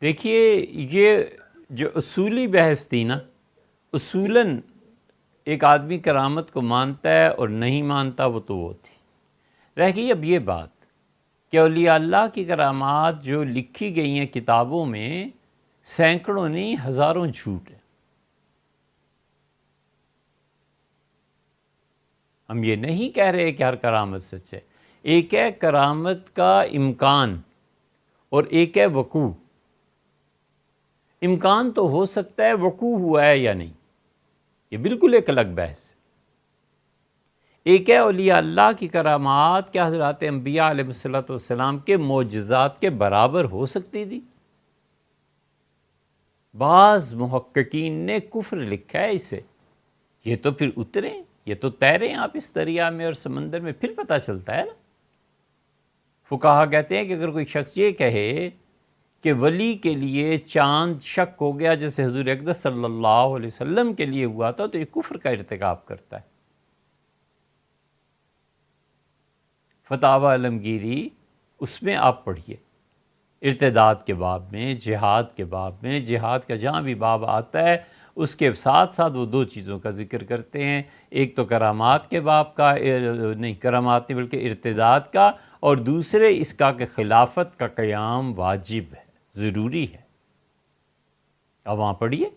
دیکھیے، یہ جو اصولی بحث تھی نا، اصولاً ایک آدمی کرامت کو مانتا ہے اور نہیں مانتا، وہ تھی۔ رہ گئی اب یہ بات کہ اولیاء اللہ کی کرامات جو لکھی گئی ہیں کتابوں میں، سینکڑوں نہیں ہزاروں جھوٹ ہیں۔ ہم یہ نہیں کہہ رہے کہ ہر کرامت سچ ہے۔ ایک ہے کرامت کا امکان اور ایک ہے وقوع۔ امکان تو ہو سکتا ہے، وقوع ہوا ہے یا نہیں، یہ بالکل ایک الگ بحث۔ ایک ہے اولیاء اللہ کی کرامات کہ حضرات انبیاء علیہ السلام کے معجزات کے برابر ہو سکتی تھی۔ بعض محققین نے کفر لکھا ہے اسے۔ یہ تو پھر اتریں، یہ تو تیریں آپ اس دریا میں اور سمندر میں، پھر پتہ چلتا ہے نا۔ فقہا کہتے ہیں کہ اگر کوئی شخص یہ کہے کہ ولی کے لیے چاند شک ہو گیا جیسے حضور اقدس صلی اللہ علیہ وسلم کے لیے ہوا تھا، تو یہ کفر کا ارتکاب کرتا ہے۔ فتاوی عالمگیری، اس میں آپ پڑھیے، ارتداد کے باب میں، جہاد کے باب میں، جہاد کا جہاں بھی باب آتا ہے اس کے ساتھ ساتھ وہ دو چیزوں کا ذکر کرتے ہیں، ایک تو کرامات کے باب کا، نہیں کرامات نہیں بلکہ ارتداد کا، اور دوسرے اس کا کہ خلافت کا قیام واجب ہے، ضروری ہے۔ اب وہاں پڑھیے،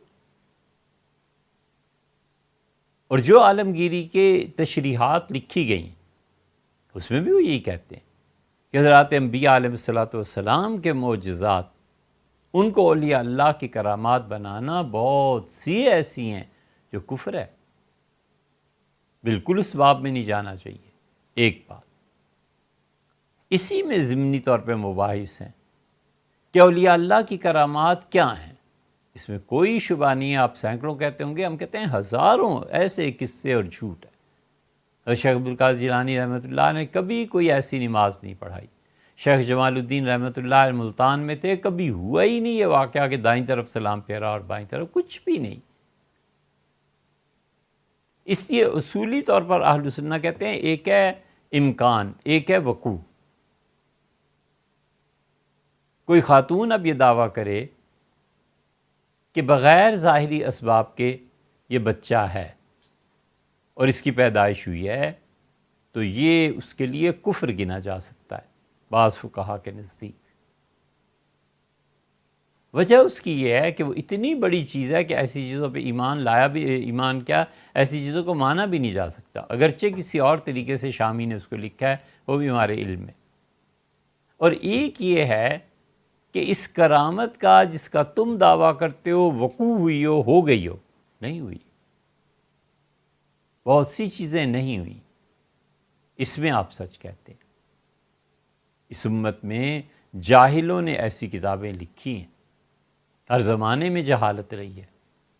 اور جو عالمگیری کے تشریحات لکھی گئی ہیں اس میں بھی وہ یہی کہتے ہیں کہ حضرات انبیاء علیہ السلام کے معجزات، ان کو اولیاء اللہ کی کرامات بنانا بہت سی ایسی ہیں جو کفر ہے۔ بالکل اس باب میں نہیں جانا چاہیے۔ ایک بات اسی میں ضمنی طور پہ مباحث ہیں کہ اولیاء اللہ کی کرامات کیا ہیں، اس میں کوئی شبہ نہیں ہے۔ آپ سینکڑوں کہتے ہوں گے، ہم کہتے ہیں ہزاروں ایسے قصے اور جھوٹ ہے۔ شیخ عبدالقادر جیلانی رحمۃ اللہ نے کبھی کوئی ایسی نماز نہیں پڑھائی۔ شیخ جمال الدین رحمۃ اللہ ملتان میں تھے، کبھی ہوا ہی نہیں یہ واقعہ کہ دائیں طرف سلام پھیرا اور بائیں طرف، کچھ بھی نہیں۔ اس لیے اصولی طور پر اہل سنہ کہتے ہیں ایک ہے امکان، ایک ہے وقوع۔ کوئی خاتون اب یہ دعویٰ کرے کہ بغیر ظاہری اسباب کے یہ بچہ ہے اور اس کی پیدائش ہوئی ہے، تو یہ اس کے لیے کفر گنا جا سکتا ہے بعض فقہا کے نزدیک۔ وجہ اس کی یہ ہے کہ وہ اتنی بڑی چیز ہے کہ ایسی چیزوں پہ ایمان لایا بھی، ایمان کیا، ایسی چیزوں کو مانا بھی نہیں جا سکتا، اگرچہ کسی اور طریقے سے شامی نے اس کو لکھا ہے، وہ بھی ہمارے علم میں۔ اور ایک یہ ہے کہ اس کرامت کا جس کا تم دعویٰ کرتے ہو وقوع ہوئی ہو گئی ہو، نہیں ہوئی۔ بہت سی چیزیں نہیں ہوئیں، اس میں آپ سچ کہتے ہیں۔ اس امت میں جاہلوں نے ایسی کتابیں لکھی ہیں، ہر زمانے میں جہالت رہی ہے،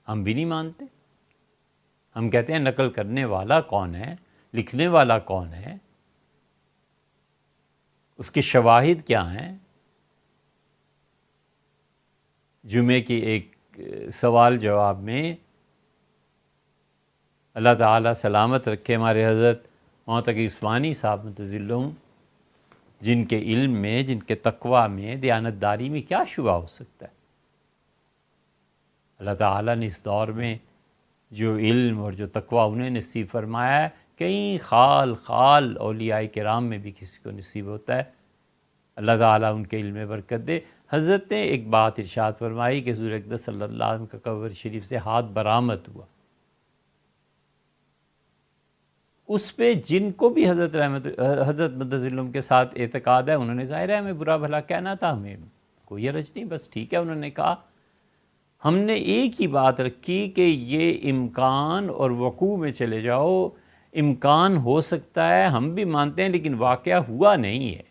ہم بھی نہیں مانتے۔ ہم کہتے ہیں نقل کرنے والا کون ہے، لکھنے والا کون ہے، اس کے شواہد کیا ہیں۔ جمعے کی ایک سوال جواب میں اللہ تعالیٰ سلامت رکھے ہمارے حضرت مولانا عثمانی صاحب متضل ہوں، جن کے علم میں، جن کے تقویٰ میں، دیانتداری میں کیا شبہ ہو سکتا ہے۔ اللہ تعالیٰ نے اس دور میں جو علم اور جو تقویٰ انہیں نصیب فرمایا ہے، کئی خال خال اولیاء کرام میں بھی کسی کو نصیب ہوتا ہے۔ اللہ تعالیٰ ان کے علم میں برکت دے۔ حضرت نے ایک بات ارشاد فرمائی کہ حضور اقدس صلی اللہ علیہ وسلم کا قبر شریف سے ہاتھ برآمد ہوا۔ اس پہ جن کو بھی حضرت متظلم کے ساتھ اعتقاد ہے، انہوں نے ظاہر ہے ہمیں برا بھلا کہنا تھا، ہمیں کوئی حرج نہیں، بس ٹھیک ہے۔ انہوں نے کہا ہم نے ایک ہی بات رکھی کہ یہ امکان اور وقوع میں چلے جاؤ، امکان ہو سکتا ہے، ہم بھی مانتے ہیں، لیکن واقعہ ہوا نہیں ہے۔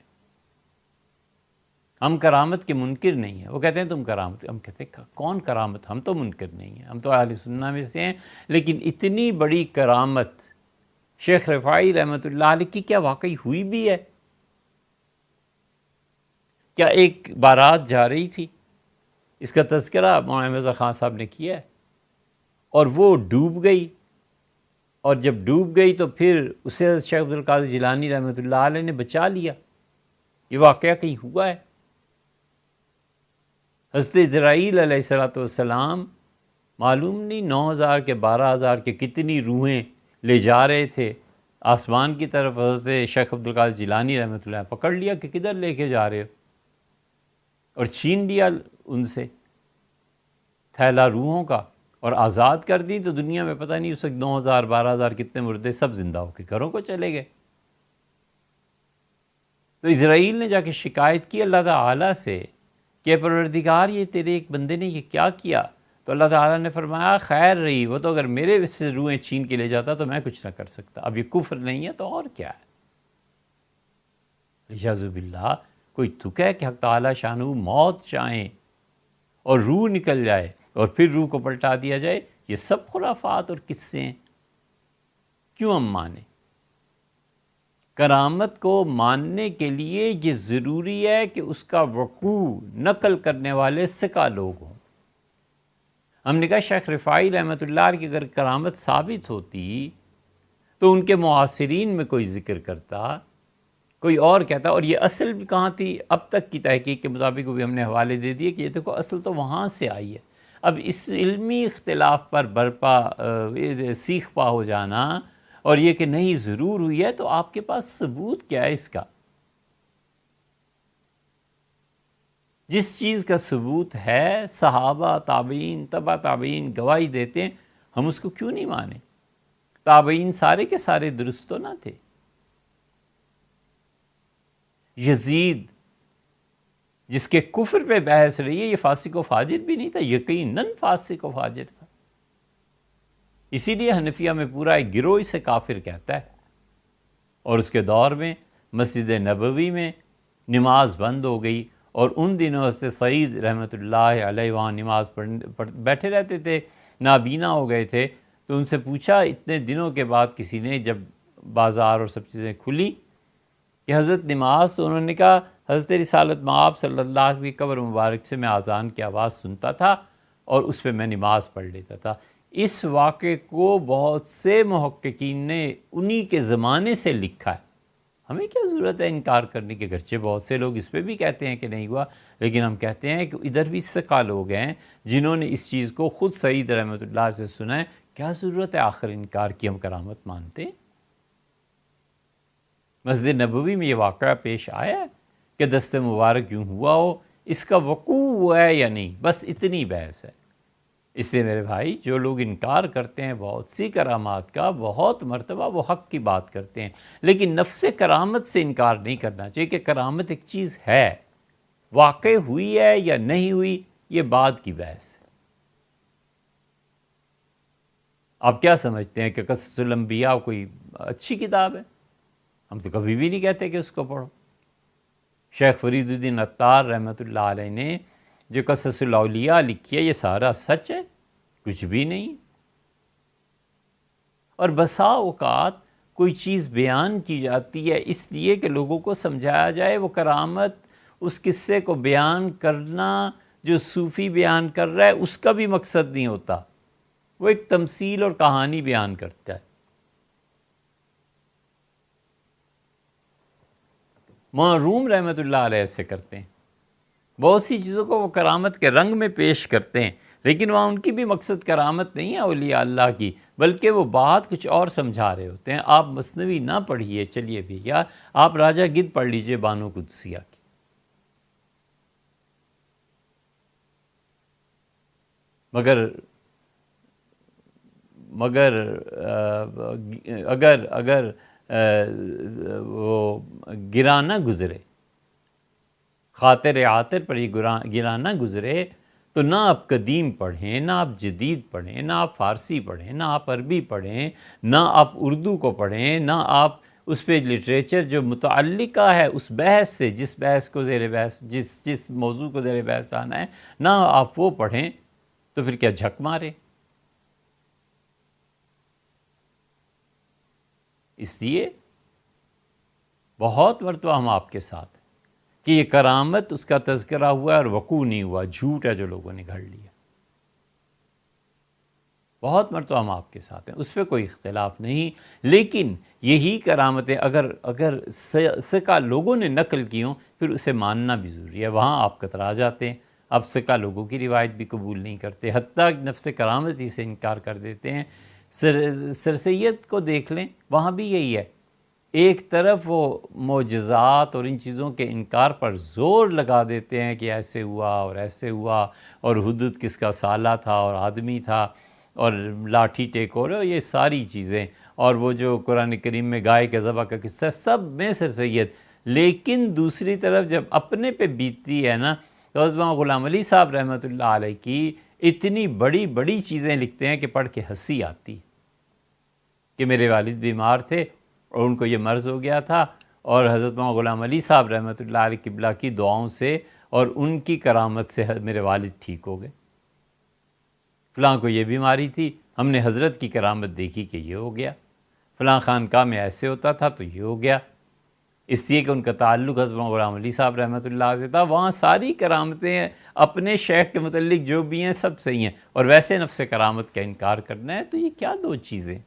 ہم کرامت کے منکر نہیں ہیں۔ وہ کہتے ہیں تم کرامت، ہم کہتے ہیں کون کرامت، ہم تو منکر نہیں ہیں، ہم تو اہل سنہ میں سے ہیں، لیکن اتنی بڑی کرامت شیخ رفاعی رحمۃ اللہ علیہ کی کیا واقعی ہوئی بھی ہے؟ کیا ایک بارات جا رہی تھی، اس کا تذکرہ مولانا مرزا خان صاحب نے کیا ہے، اور وہ ڈوب گئی، اور جب ڈوب گئی تو پھر اسے شیخ عبدالقادر جیلانی رحمۃ اللہ علیہ نے بچا لیا۔ یہ واقعہ کہیں ہوا ہے؟ حضرت اسرائیل علیہ السلام معلوم نہیں 9,000 کے 12,000 کے کتنی روحیں لے جا رہے تھے آسمان کی طرف. حضرت شیخ عبدالقادر جیلانی رحمۃ اللہ پکڑ لیا کہ کدھر لے کے جا رہے ہو، اور چھین لیا ان سے تھیلا روحوں کا اور آزاد کر دی. تو دنیا میں پتہ نہیں اس وقت 9,000 12,000 کتنے مردے سب زندہ ہو کے گھروں کو چلے گئے. تو اسرائیل نے جا کے شکایت کی اللہ تعالیٰ سے کہ پروردگار یہ تیرے ایک بندے نے یہ کیا کیا؟ تو اللہ تعالیٰ نے فرمایا خیر رہی، وہ تو اگر میرے سے روحیں چھین کے لے جاتا تو میں کچھ نہ کر سکتا. اب یہ کفر نہیں ہے تو اور کیا ہے؟ اعوذ باللہ. کوئی تک ہے کہ حق تعالیٰ شانہ موت چاہیں اور روح نکل جائے اور پھر روح کو پلٹا دیا جائے؟ یہ سب خرافات اور قصے ہیں. کیوں ہم مانیں؟ کرامت کو ماننے کے لیے یہ ضروری ہے کہ اس کا وقوع نقل کرنے والے ثقہ لوگ ہوں. ہم نے کہا شیخ رفاعی رحمۃ اللہ علیہ کی اگر کرامت ثابت ہوتی تو ان کے معاصرین میں کوئی ذکر کرتا، کوئی اور کہتا. اور یہ اصل بھی کہاں تھی؟ اب تک کی تحقیق کے مطابق وہ بھی ہم نے حوالے دے دیے کہ یہ دیکھو اصل تو وہاں سے آئی ہے. اب اس علمی اختلاف پر برپا سیخ پا ہو جانا اور یہ کہ نہیں ضرور ہوئی ہے، تو آپ کے پاس ثبوت کیا ہے اس کا؟ جس چیز کا ثبوت ہے، صحابہ تابعین تبع تابعین گواہی دیتے ہیں، ہم اس کو کیوں نہیں مانیں؟ تابعین سارے کے سارے درست تو نہ تھے. یزید جس کے کفر پہ بحث رہی ہے، یہ فاسق و فاجر بھی نہیں تھا، یقیناً فاسق و فاجر تھا. اسی لیے حنفیہ میں پورا ایک گروہ اسے کافر کہتا ہے. اور اس کے دور میں مسجد نبوی میں نماز بند ہو گئی، اور ان دنوں حضرت سعید رحمۃ اللہ علیہ وہاں نماز بیٹھے رہتے تھے، نابینا ہو گئے تھے. تو ان سے پوچھا اتنے دنوں کے بعد کسی نے، جب بازار اور سب چیزیں کھلی، کہ حضرت نماز. تو انہوں نے کہا حضرت رسالت مآب صلی اللہ علیہ وسلم کی قبر مبارک سے میں اذان کی آواز سنتا تھا اور اس پہ میں نماز پڑھ لیتا تھا. اس واقعے کو بہت سے محققین نے انہی کے زمانے سے لکھا ہے. ہمیں کیا ضرورت ہے انکار کرنے کے؟ گرچہ بہت سے لوگ اس پہ بھی کہتے ہیں کہ نہیں ہوا، لیکن ہم کہتے ہیں کہ ادھر بھی ثقہ لوگ ہیں جنہوں نے اس چیز کو خود سعید رحمۃ اللہ سے سنا ہے. کیا ضرورت ہے آخر انکار کی؟ ہم کرامت مانتے ہیں. مسجد نبوی میں یہ واقعہ پیش آیا ہے کہ دست مبارک یوں ہوا ہو، اس کا وقوع ہوا ہے یا نہیں، بس اتنی بحث ہے. اس سے میرے بھائی جو لوگ انکار کرتے ہیں بہت سی کرامات کا، بہت مرتبہ وہ حق کی بات کرتے ہیں، لیکن نفس کرامت سے انکار نہیں کرنا چاہیے کہ کرامت ایک چیز ہے، واقع ہوئی ہے یا نہیں ہوئی یہ بعد کی بحث ہے. آپ کیا سمجھتے ہیں کہ قصص الانبیاء کوئی اچھی کتاب ہے؟ ہم تو کبھی بھی نہیں کہتے کہ اس کو پڑھو. شیخ فرید الدین عطار رحمۃ اللہ علیہ نے جو قصص الاولیاء لکھی ہے، یہ سارا سچ ہے، کچھ بھی نہیں. اور بسا اوقات کوئی چیز بیان کی جاتی ہے اس لیے کہ لوگوں کو سمجھایا جائے. وہ کرامت، اس قصے کو بیان کرنا جو صوفی بیان کر رہا ہے اس کا بھی مقصد نہیں ہوتا، وہ ایک تمثیل اور کہانی بیان کرتا ہے. روم رحمۃ اللہ علیہ سے کرتے ہیں، بہت سی چیزوں کو وہ کرامت کے رنگ میں پیش کرتے ہیں، لیکن وہاں ان کی بھی مقصد کرامت نہیں ہے اولیاء اللہ کی، بلکہ وہ بات کچھ اور سمجھا رہے ہوتے ہیں. آپ مثنوی نہ پڑھیے، چلیے بھی، یا آپ راجہ گدھ پڑھ لیجئے بانو قدسیہ کی. مگر اگر وہ گرا نہ گزرے، خاطر عاطر پر یہ گرا نہ گزرے، تو نہ آپ قدیم پڑھیں، نہ آپ جدید پڑھیں، نہ آپ فارسی پڑھیں، نہ آپ عربی پڑھیں، نہ آپ اردو کو پڑھیں، نہ آپ اس پہ لٹریچر جو متعلقہ ہے اس بحث سے، جس بحث کو زیر بحث، جس موضوع کو زیر بحث لانا ہے، نہ آپ وہ پڑھیں. تو پھر کیا جھک مارے؟ اس لیے بہت مرتبہ ہم آپ کے ساتھ ہیں کہ یہ کرامت اس کا تذکرہ ہوا ہے اور وقوع نہیں ہوا، جھوٹ ہے جو لوگوں نے گھڑ لیا. بہت مرتبہ ہم آپ کے ساتھ ہیں، اس پہ کوئی اختلاف نہیں. لیکن یہی کرامتیں اگر ثقہ لوگوں نے نقل کی ہوں، پھر اسے ماننا بھی ضروری ہے. وہاں آپ کترا جاتے ہیں، اب سکا لوگوں کی روایت بھی قبول نہیں کرتے، حتیٰ نفس کرامت ہی سے انکار کر دیتے ہیں۔ سر سید کو دیکھ لیں، وہاں بھی یہی ہے، ایک طرف وہ معجزات اور ان چیزوں کے انکار پر زور لگا دیتے ہیں کہ ایسے ہوا اور ایسے ہوا، اور حدود کس کا سالہ تھا اور آدمی تھا، اور لاٹھی ٹیک اور یہ ساری چیزیں، اور وہ جو قرآن کریم میں گائے کے ذبح کا قصہ، سب میں سر سید۔ لیکن دوسری طرف جب اپنے پہ بیتتی ہے نا، تو حضرت مولانا غلام علی صاحب رحمۃ اللہ علیہ کی اتنی بڑی بڑی چیزیں لکھتے ہیں کہ پڑھ کے ہنسی آتی کہ میرے والد بیمار تھے اور ان کو یہ مرض ہو گیا تھا، اور حضرت مولانا غلام علی صاحب رحمۃ اللہ علیہ قبلہ کی دعاؤں سے اور ان کی کرامت سے میرے والد ٹھیک ہو گئے۔ فلاں کو یہ بیماری تھی، ہم نے حضرت کی کرامت دیکھی کہ یہ ہو گیا، فلاں خانقاہ میں ایسے ہوتا تھا تو یہ ہو گیا، اس لیے کہ ان کا تعلق حضرت مولانا غلام علی صاحب رحمۃ اللہ سے تھا۔ وہاں ساری کرامتیں ہیں، اپنے شیخ کے متعلق جو بھی ہیں سب صحیح ہیں، اور ویسے نفس کرامت کا انکار کرنا ہے، تو یہ کیا دو چیزیں؟